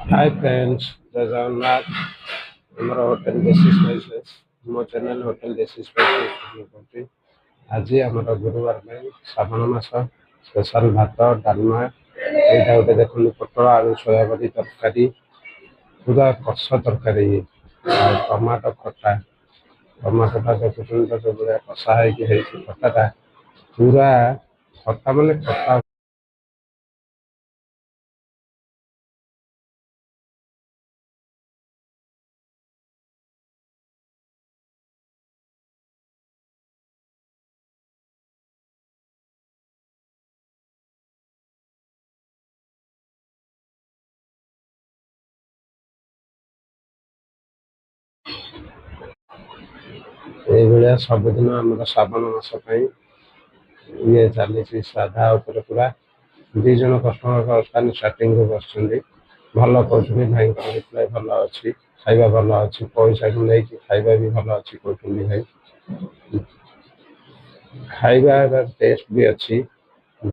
Hi friends, जय जगन्नाथ। ଆମର hotel ଦେଶୀ ସ୍ପାଇସେସ୍, ମୋ ଚ୍ୟାନେଲ ହୋଟେଲ ଦେଶୀ ସ୍ପାଇସେସ୍। ଆଜି ଆମର ଗୁରୁବାର ପାଇଁ ଶ୍ରାବଣ ମାସ ସ୍ପେଶାଲ ଭାତ ଡାଲମା, ଏଇଟା ଗୋଟେ ଦେଖନ୍ତୁ ପୋଟଳ ଆଳୁ ସୋୟାବଡି ତରକାରୀ, ପୁରା କଷ ତରକାରୀ ଆଉ ଟମାଟୋଟା ଦେଖୁଛନ୍ତି ତ ଯୋଉଭଳିଆ କଷା ହେଇଛି ଖଟାଟା ପୁରା ଖଟା ମାନେ ଖଟା। ଏଇଭଳିଆ ସବୁଦିନ ଆମର ଶ୍ରାବଣ ମାସ ପାଇଁ ଇଏ ଚାଲିଛି ସାଧା ଉପରେ ପୁରା। ଦି ଜଣ କଷ୍ଟମର ବର୍ତ୍ତମାନ ଷ୍ଟାର୍ଟିଂରୁ ବସୁଛନ୍ତି, ଭଲ କହୁଛନ୍ତି, ଭାଇଙ୍କର ରିପ୍ଲାଏ ଭଲ ଅଛି, ଖାଇବା ଭଲ ଅଛି, ପଇସାକୁ ନେଇକି ଖାଇବା ବି ଭଲ ଅଛି କହୁଛନ୍ତି ଭାଇ। ଖାଇବା ଟେଷ୍ଟ ବି ଅଛି,